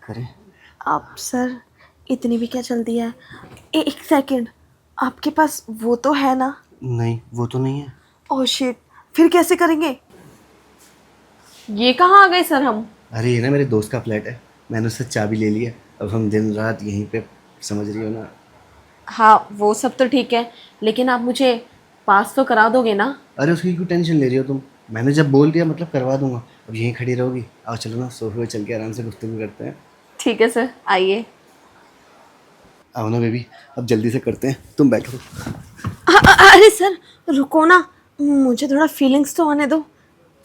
करें? आप सर, इतनी भी क्या जल्दी है? एक सेकंड, आपके पास वो तो है ना? नहीं, वो तो नहीं है। ओह शिट, फिर कैसे करेंगे? ये कहाँ आ गए सर हम? अरे ये ना मेरे दोस्त का फ्लैट है, मैंने उससे चाबी ले ली है। अब हम दिन रात यहीं पे, समझ रही हो ना। हाँ वो सब तो ठीक है, लेकिन आप मुझे पास तो करा दोगे ना? अरे उसकी क्यों टेंशन ले रही हो तुम? मैंने जब बोल दिया मतलब करवा दूंगा। अब यहीं खड़ी रहोगी? आओ चलो ना, सोफे पे चल के आराम से गुफ्तगू करते हैं। ठीक है सर, आइए। आओ ना बेबी, अब जल्दी से करते हैं, तुम बैठो। अरे सर, रुको ना, मुझे थोड़ा फीलिंग्स तो आने दो।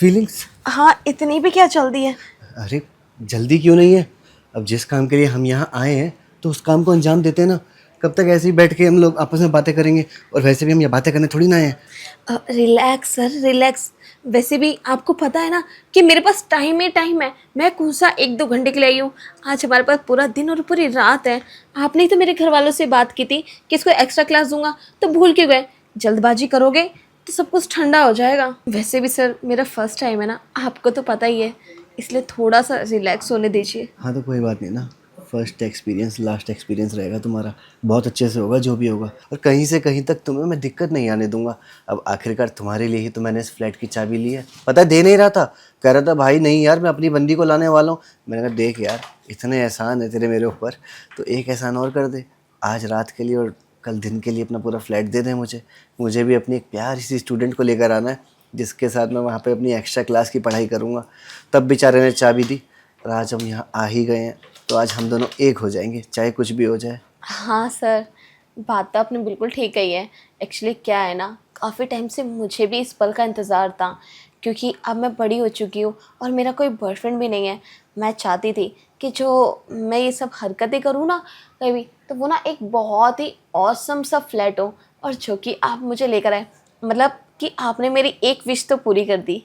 फीलिंग्स? हाँ, इतनी भी क्या जल्दी है? अरे जल्दी क्यों नहीं है? अब जिस काम के लिए हम यहाँ आए हैं तो उस काम को अंजाम देते हैं ना। कब तक ऐसे ही बैठ के हम लोग आपस में बातें करेंगे? और वैसे भी हम ये बातें करने थोड़ी ना आए हैं। Relax sir, relax. वैसे भी आपको पता है ना कि मेरे पास टाइम ही टाइम है। मैं कौन सा 1-2 घंटे के लिए आई हूँ? आज हमारे पास पूरा दिन और पूरी रात है। आपने ही तो मेरे घर वालों से बात की थी कि इसको एक्स्ट्रा क्लास दूंगा, तो भूल क्यों गए? जल्दबाजी करोगे तो सब कुछ ठंडा हो जाएगा। वैसे भी सर, मेरा फर्स्ट टाइम है ना, आपको तो पता ही है, इसलिए थोड़ा सा रिलैक्स होने दीजिए। हाँ तो कोई बात नहीं ना, फर्स्ट एक्सपीरियंस लास्ट एक्सपीरियंस रहेगा तुम्हारा। बहुत अच्छे से होगा जो भी होगा, और कहीं से कहीं तक तुम्हें मैं दिक्कत नहीं आने दूंगा। अब आखिरकार तुम्हारे लिए ही तो मैंने इस फ्लैट की चाबी ली है। पता है दे नहीं रहा था, कह रहा था भाई नहीं यार मैं अपनी बंदी को लाने वाला हूँ। मैंने कहा देख यार, इतने एहसान है तेरे मेरे ऊपर, तो एक एहसान और कर दे। आज रात के लिए और कल दिन के लिए अपना पूरा फ्लैट दे दे मुझे। मुझे भी अपनी एक प्यारी सी स्टूडेंट को लेकर आना है, जिसके साथ मैं वहाँ पे अपनी एक्स्ट्रा क्लास की पढ़ाई करूँगा। तब बेचारे ने चाबी दी, और आज हम यहाँ आ ही गए हैं, तो आज हम दोनों एक हो जाएंगे चाहे कुछ भी हो जाए। हाँ सर, बात तो आपने बिल्कुल ठीक कही है। एक्चुअली क्या है ना, काफ़ी टाइम से मुझे भी इस पल का इंतज़ार था, क्योंकि अब मैं बड़ी हो चुकी हूँ और मेरा कोई बॉयफ्रेंड भी नहीं है। मैं चाहती थी कि जो मैं ये सब हरकतें करूँ ना कभी, तो वो ना एक बहुत ही ऑसम सा फ्लैट हो, और जो कि आप मुझे लेकर आए। मतलब कि आपने मेरी एक विश तो पूरी कर दी।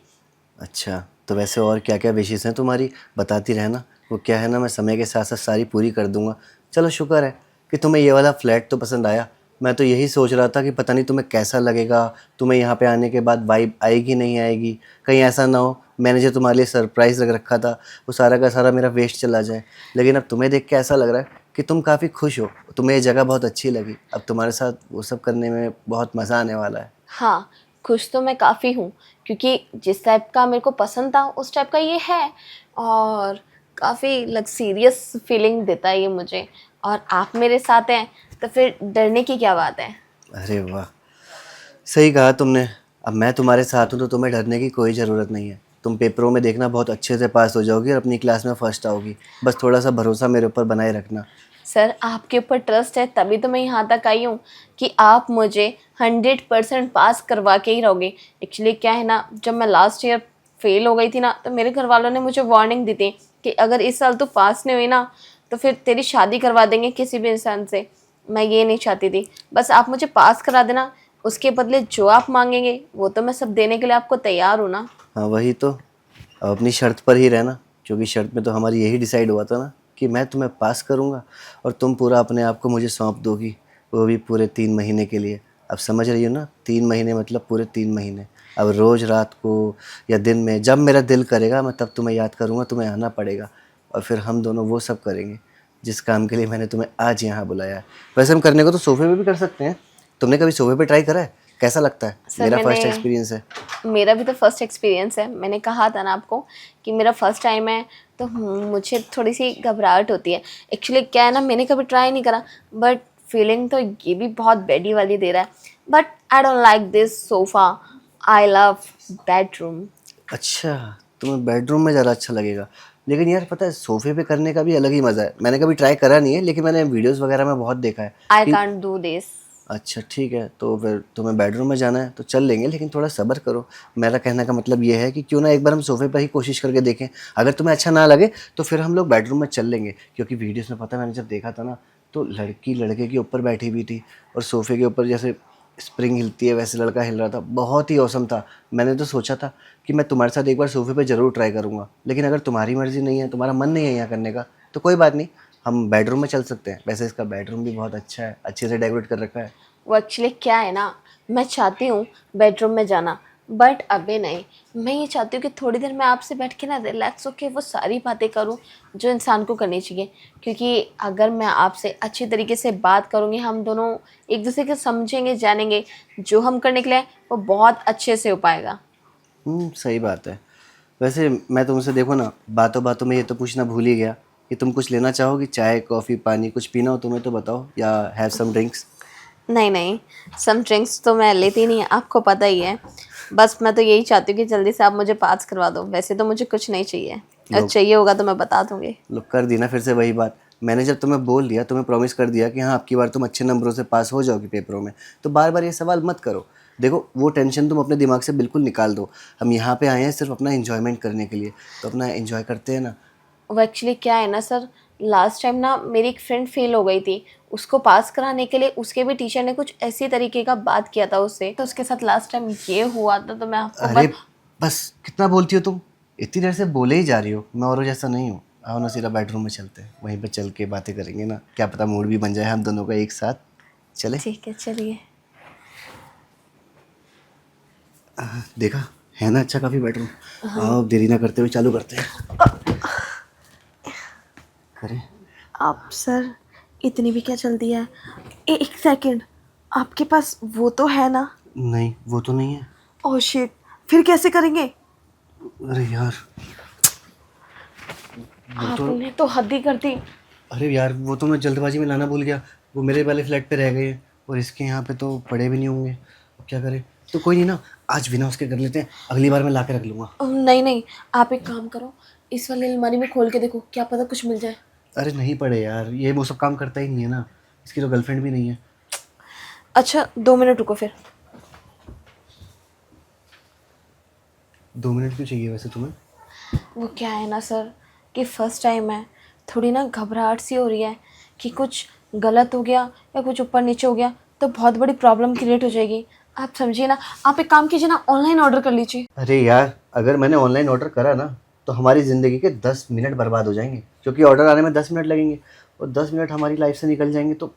अच्छा, तो वैसे और क्या क्या विशेष हैं तुम्हारी, बताती रहना। वो क्या है ना, मैं समय के साथ साथ सारी पूरी कर दूंगा। चलो शुक्र है कि तुम्हें ये वाला फ्लैट तो पसंद आया। मैं तो यही सोच रहा था कि पता नहीं तुम्हें कैसा लगेगा, तुम्हें यहाँ पे आने के बाद वाइब आएगी नहीं आएगी। कहीं ऐसा ना हो मैंने जो तुम्हारे लिए सरप्राइज़ रख रखा था वो सारा का सारा मेरा वेस्ट चला जाए। लेकिन अब तुम्हें देख के ऐसा लग रहा है कि तुम काफ़ी खुश हो, तुम्हें ये जगह बहुत अच्छी लगी। अब तुम्हारे साथ वो सब करने में बहुत मज़ा आने वाला है। हाँ, खुश तो मैं काफ़ी हूँ, क्योंकि जिस टाइप का मेरे को पसंद था उस टाइप का ये है, और काफ़ी लग्जीरियस फीलिंग देता है ये मुझे। और आप मेरे साथ हैं तो फिर डरने की क्या बात है। अरे वाह, सही कहा तुमने। अब मैं तुम्हारे साथ हूँ तो तुम्हें डरने की कोई ज़रूरत नहीं है। तुम पेपरों में देखना बहुत अच्छे से पास हो जाओगी और अपनी क्लास में फर्स्ट आओगी। बस थोड़ा सा भरोसा मेरे ऊपर बनाए रखना। सर, आपके ऊपर ट्रस्ट है तभी तो मैं यहाँ तक आई हूँ कि आप मुझे 100% पास करवा के ही रहोगे। एक्चुअली क्या है ना, जब मैं लास्ट ईयर फेल हो गई थी ना, तो मेरे घर वालों ने मुझे वार्निंग दी थी कि अगर इस साल तू पास नहीं हुई ना, तो फिर तेरी शादी करवा देंगे किसी भी इंसान से। मैं ये नहीं चाहती थी, बस आप मुझे पास करा देना। उसके बदले जो आप मांगेंगे वो तो मैं सब देने के लिए आपको तैयार हूँ ना। हाँ वही तो, अब अपनी शर्त पर ही रहना, क्योंकि शर्त में तो हमारी यही डिसाइड हुआ था ना कि मैं तुम्हें पास करूँगा और तुम पूरा अपने आप को मुझे सौंप दोगी, वो भी पूरे 3 महीने के लिए। अब समझ रही हो ना, 3 महीने मतलब पूरे 3 महीने। अब रोज़ रात को या दिन में जब मेरा दिल करेगा मैं तब तुम्हें याद करूँगा, तुम्हें आना पड़ेगा। और फिर हम दोनों वो सब करेंगे जिस काम के लिए मैंने तुम्हें आज यहाँ बुलाया है। वैसे हम करने को तो सोफे पे भी कर सकते हैं। तुमने कभी सोफे पे ट्राई करा है? कैसा लगता है? सर, मेरा फर्स्ट एक्सपीरियंस है। मेरा भी तो फर्स्ट एक्सपीरियंस है। मैंने कहा था ना आपको कि मेरा फर्स्ट टाइम है, तो मुझे थोड़ी सी घबराहट होती है। एक्चुअली क्या है ना, मैंने कभी ट्राई नहीं करा, बट फीलिंग तो ये भी बहुत बेडी वाली दे रहा है। But I don't like this sofa, I love bedroom. अच्छा, तुम्हें बेडरूम में ज़्यादा अच्छा लगेगा। लेकिन यार पता है सोफ़े पे करने का भी अलग ही मज़ा है। मैंने कभी ट्राई करा नहीं है, लेकिन मैंने वीडियोस वगैरह में बहुत देखा है आई कि कांट डू दिस। अच्छा ठीक है, तो फिर तुम्हें बेडरूम में जाना है तो चल लेंगे, लेकिन थोड़ा सब्र करो। मेरा कहने का मतलब ये है कि क्यों ना एक बार हम सोफ़े पर ही कोशिश करके देखें। अगर तुम्हें अच्छा ना लगे तो फिर हम लोग बेडरूम में चल लेंगे। क्योंकि वीडियोस में पता है मैंने जब देखा था ना, तो लड़की लड़के के ऊपर बैठी हुई थी और सोफ़े के ऊपर जैसे स्प्रिंग हिलती है वैसे लड़का हिल रहा था। बहुत ही औसम था। मैंने तो सोचा था कि मैं तुम्हारे साथ एक बार सोफ़े पे ज़रूर ट्राई करूँगा, लेकिन अगर तुम्हारी मर्ज़ी नहीं है, तुम्हारा मन नहीं है यहाँ करने का, तो कोई बात नहीं, हम बेडरूम में चल सकते हैं। वैसे इसका बेडरूम भी बहुत अच्छा है, अच्छे से डेकोरेट कर रखा है। वो एक्चुअली क्या है ना, मैं चाहती हूँ बेडरूम में जाना, बट अभी नहीं। मैं ये चाहती हूँ कि थोड़ी देर मैं आपसे बैठ के ना रिलैक्स होकर वो सारी बातें करूँ जो इंसान को करनी चाहिए, क्योंकि अगर मैं आपसे अच्छी तरीके से बात करूँगी, हम दोनों एक दूसरे को समझेंगे, जानेंगे, जो हम करने के लिए आए, वो बहुत अच्छे से हो पाएगा। सही बात है। वैसे मैं तुमसे देखो ना, बातों बातों में ये तो पूछना भूल ही गया कि तुम कुछ लेना चाहोगी, चाय कॉफ़ी पानी कुछ पीना हो तुम्हें तो बताओ, या हैव सम ड्रिंक्स। नहीं नहीं, सम ड्रिंक्स तो मैं लेती नहीं, आपको पता ही है। बस मैं तो यही चाहती हूँ कि जल्दी से आप मुझे पास करवा दो। वैसे तो मुझे कुछ नहीं चाहिए, और लोग चाहिए होगा तो मैं बता दूँगी। लोग कर दी ना फिर से वही बात। मैंने जब तुम्हें बोल दिया, तुम्हें प्रॉमिस कर दिया कि हाँ अब की बार तुम अच्छे नंबरों से पास हो जाओगी पेपरों में, तो बार बार ये सवाल मत करो। देखो वो टेंशन तुम अपने दिमाग से बिल्कुल निकाल दो। हम यहाँ पे आए हैं सिर्फ अपना एंजॉयमेंट करने के लिए, तो अपना एंजॉय करते हैं ना। वो एक्चुअली क्या है ना सर, लास्ट टाइम ना मेरी एक फ्रेंड फेल हो गई थी। उसको पास कराने के लिए उसके भी टीचर ने कुछ ऐसी तरीके का बात किया था उससे, तो उसके साथ लास्ट टाइम ये हुआ था। तो मैं आपको अरे बस कितना बोलती हो तुम, इतनी देर से बोले ही जा रही हो। मैं औरों जैसा नहीं हूँ। आओ ना सीधा बेडरूम में चलते हैं, वहीं पे चल के बातें करेंगे ना, क्या पता मूड भी बन जाए हम दोनों का एक साथ। चले? ठीक है, चलिए। देखा है ना अच्छा काफ़ी बेडरूम। आओ देरी ना करते हुए चालू करते हैं। करें? आप सर इतनी भी क्या जल्दी है? एक सेकंड, आपके पास वो तो है ना? नहीं वो तो नहीं है। ओह शिट, फिर कैसे करेंगे? अरे यार वो तो, आपने तो हद ही कर दी। अरे यार वो तो मैं जल्दबाजी में लाना भूल गया। वो मेरे वाले फ्लैट पे रह गए हैं और इसके यहाँ पे तो पड़े भी नहीं होंगे। अब क्या करें? तो कोई नहीं ना, आज बिना उसके कर लेते हैं, अगली बार मैं ला के रख लूँगा। नहीं नहीं, आप एक काम करो, इस वाली अलमारी में खोल के देखो, क्या पता कुछ मिल जाए। अरे नहीं पड़े यार, ये वो सब काम करता ही नहीं है ना। इसकी तो गर्लफ्रेंड भी नहीं है। अच्छा 2 मिनट रुको फिर। 2 मिनट क्यों चाहिए वैसे तुम्हें? वो क्या है ना सर कि फर्स्ट टाइम है, थोड़ी ना घबराहट सी हो रही है कि कुछ गलत हो गया या कुछ ऊपर नीचे हो गया तो बहुत बड़ी प्रॉब्लम क्रिएट हो जाएगी। आप समझिए ना, आप एक काम कीजिए ना, ऑनलाइन ऑर्डर कर लीजिए। अरे यार अगर मैंने ऑनलाइन ऑर्डर करा ना तो हमारी ज़िंदगी के 10 मिनट बर्बाद हो जाएंगे, क्योंकि ऑर्डर आने में 10 मिनट लगेंगे और 10 मिनट हमारी लाइफ से निकल जाएंगे, तो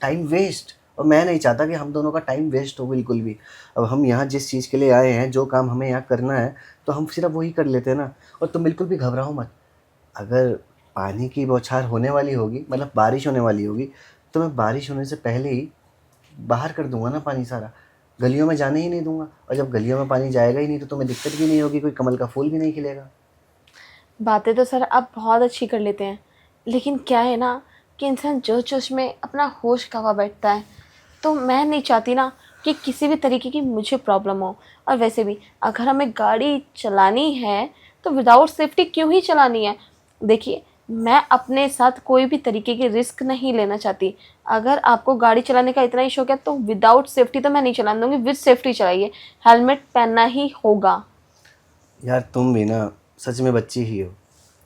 टाइम वेस्ट। और मैं नहीं चाहता कि हम दोनों का टाइम वेस्ट हो बिल्कुल भी। अब हम यहाँ जिस चीज़ के लिए आए हैं, जो काम हमें यहाँ करना है, तो हम सिर्फ वही कर लेते हैं ना। और तुम बिल्कुल भी घबराओ मत। अगर पानी की बौछार होने वाली होगी, मतलब बारिश होने वाली होगी, तो मैं बारिश होने से पहले ही बाहर कर दूंगा ना पानी सारा, गलियों में जाने ही नहीं दूंगा। और जब गलियों में पानी जाएगा ही नहीं तो तुम्हें दिक्कत भी नहीं होगी, कोई कमल का फूल भी नहीं खिलेगा। बातें तो सर आप बहुत अच्छी कर लेते हैं, लेकिन क्या है ना कि इंसान जोश में अपना होश गंवा बैठता है। तो मैं नहीं चाहती ना कि किसी भी तरीके की मुझे प्रॉब्लम हो। और वैसे भी अगर हमें गाड़ी चलानी है तो विदाउट सेफ्टी क्यों ही चलानी है? देखिए, मैं अपने साथ कोई भी तरीके की रिस्क नहीं लेना चाहती। अगर आपको गाड़ी चलाने का इतना ही शौक है तो विदाउट सेफ्टी तो मैं नहीं चलाने दूँगी, विद सेफ्टी चलाइए। हेलमेट पहनना ही होगा। यार तुम भी ना सच में बच्ची ही हो।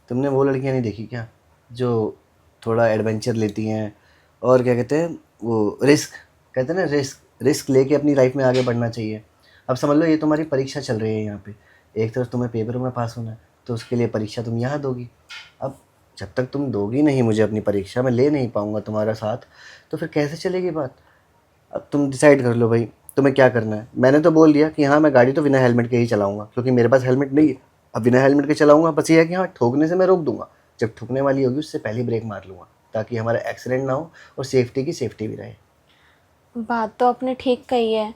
तुमने वो लड़कियां नहीं देखी क्या जो थोड़ा एडवेंचर लेती हैं, और क्या कहते हैं वो रिस्क, कहते हैं ना रिस्क, रिस्क लेके अपनी लाइफ में आगे बढ़ना चाहिए। अब समझ लो ये तुम्हारी परीक्षा चल रही है यहाँ पे। एक तरफ तुम्हें पेपरों में पास होना है, तो उसके लिए परीक्षा तुम यहाँ दोगी। अब जब तक तुम दोगी नहीं मुझे अपनी परीक्षा, मैं ले नहीं पाऊँगा तुम्हारा साथ, तो फिर कैसे चलेगी बात? अब तुम डिसाइड कर लो भाई, तुम्हें क्या करना है। मैंने तो बोल दिया कि हाँ मैं गाड़ी तो बिना हेलमेट के ही चलाऊंगा, क्योंकि मेरे पास हेलमेट नहीं है। अब बिना हेलमेट के चलाऊंगा, बस ये है कि हाँ ठोकने से मैं रोक दूंगा, जब ठुकने वाली होगी उससे पहले ब्रेक मार लूँगा, ताकि हमारा एक्सीडेंट ना हो और सेफ्टी की सेफ्टी भी रहे। बात तो आपने ठीक कही है,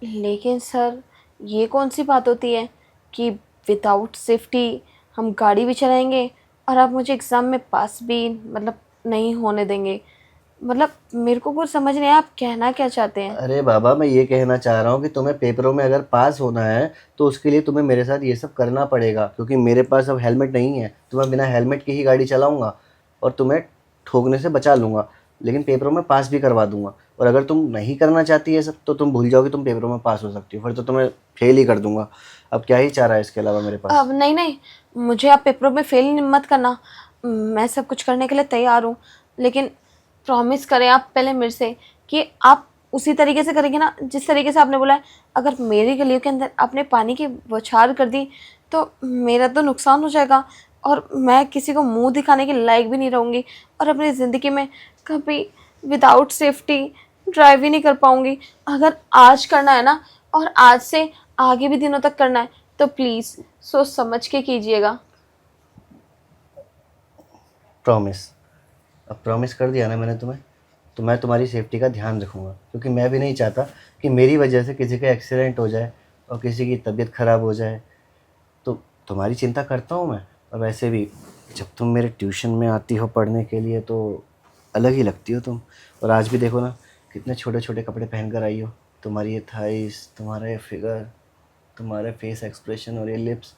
लेकिन सर ये कौन सी बात होती है कि विदाउट सेफ्टी हम गाड़ी भी चलाएंगे और आप मुझे एग्ज़ाम में पास भी मतलब नहीं होने देंगे? मतलब मेरे को कुछ समझ नहीं आया, आप कहना क्या चाहते हैं? अरे बाबा मैं ये कहना चाह रहा हूँ कि तुम्हें पेपरों में अगर पास होना है तो उसके लिए तुम्हें मेरे साथ ये सब करना पड़ेगा, क्योंकि मेरे पास अब हेलमेट नहीं है, तो मैं बिना हेलमेट के ही गाड़ी चलाऊंगा और तुम्हें ठोकने से बचा लूँगा, लेकिन पेपरों में पास भी करवा दूंगा। और अगर तुम नहीं करना चाहती है सब, तो तुम भूल जाओ कि तुम पेपरों में पास हो सकती हो, फिर तो तुम्हें फेल ही कर दूंगा। अब क्या ही चाह रहा है इसके अलावा मेरे पास? अब नहीं नहीं, मुझे आप पेपरों में फेल मत करना। मैं सब कुछ करने के लिए तैयार हूँ, लेकिन प्रॉमिस करें आप पहले मेरे से कि आप उसी तरीके से करेंगे ना जिस तरीके से आपने बोला है। अगर मेरी गलियों के अंदर आपने पानी की बौछार कर दी तो मेरा तो नुकसान हो जाएगा और मैं किसी को मुंह दिखाने के लायक भी नहीं रहूँगी और अपनी ज़िंदगी में कभी विदाउट सेफ्टी ड्राइव ही नहीं कर पाऊँगी। अगर आज करना है ना, और आज से आगे भी दिनों तक करना है तो प्लीज़ सोच समझ के कीजिएगा। प्रॉमिस। अब प्रॉमिस कर दिया ना मैंने तुम्हें, तो मैं तुम्हारी सेफ्टी का ध्यान रखूँगा, क्योंकि मैं भी नहीं चाहता कि मेरी वजह से किसी का एक्सीडेंट हो जाए और किसी की तबीयत ख़राब हो जाए। तो तुम्हारी चिंता करता हूँ मैं। और वैसे भी जब तुम मेरे ट्यूशन में आती हो पढ़ने के लिए तो अलग ही लगती हो तुम। और आज भी देखो ना, कितने छोटे छोटे कपड़े पहन कर आई हो। तुम्हारी ये थाइस, तुम्हारा ये फिगर, तुम्हारे फेस एक्सप्रेशन और ये लिप्स,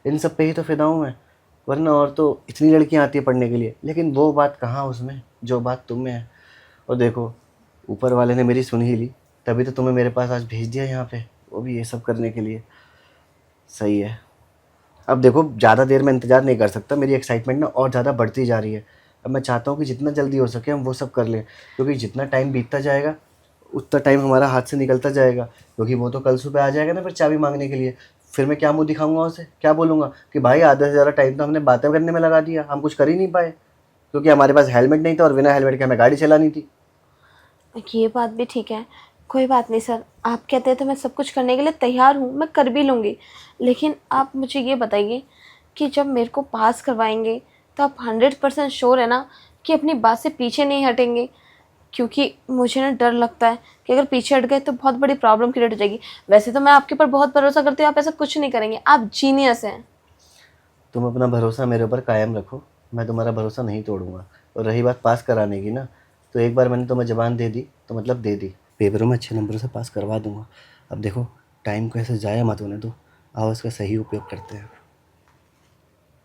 इन सब पे ही तो फिदा हूँ मैं। वरना और तो इतनी लड़कियाँ आती है पढ़ने के लिए, लेकिन वो बात कहाँ उसमें जो बात तुम में है। और देखो, ऊपर वाले ने मेरी सुन ही ली, तभी तो तुम्हें मेरे पास आज भेज दिया यहाँ पे, वो भी ये सब करने के लिए। सही है। अब देखो, ज़्यादा देर मैं इंतज़ार नहीं कर सकता, मेरी एक्साइटमेंट ना और ज़्यादा बढ़ती जा रही है। अब मैं चाहता हूँ कि जितना जल्दी हो सके हम वो सब कर लें, क्योंकि जितना टाइम बीतता जाएगा उतना टाइम हमारा हाथ से निकलता जाएगा। क्योंकि वो तो कल सुबह आ जाएगा ना फिर चाबी मांगने के लिए। फिर मैं क्या मुँह दिखाऊंगा उसे, क्या बोलूँगा कि भाई आधे से ज़्यादा टाइम तो हमने बातें करने में लगा दिया, हम कुछ कर ही नहीं पाए, क्योंकि हमारे पास हेलमेट नहीं था और बिना हेलमेट के हमें गाड़ी चलानी थी। ये बात भी ठीक है, कोई बात नहीं सर, आप कहते हैं तो मैं सब कुछ करने के लिए तैयार हूँ, मैं कर भी लूँगी। लेकिन आप मुझे ये बताइए कि जब मेरे को पास करवाएंगे तो आप 100% श्योर है ना कि अपनी बात से पीछे नहीं हटेंगे? क्योंकि मुझे ना डर लगता है कि अगर पीछे हट गए तो बहुत बड़ी प्रॉब्लम क्रिएट हो जाएगी। वैसे तो मैं आपके ऊपर बहुत भरोसा करती हूँ, आप ऐसा कुछ नहीं करेंगे, आप जीनियस हैं। तुम अपना भरोसा मेरे ऊपर कायम रखो, मैं तुम्हारा भरोसा नहीं तोड़ूंगा। और रही बात पास कराने की ना, तो एक बार मैंने तुम्हें ज़बान दे दी तो मतलब दे दी। पेपरों में अच्छे नंबरों से पास करवा दूंगा। अब देखो, टाइम को ऐसे ज़ाया मत होने दो, आओ इसका सही उपयोग करते हैं।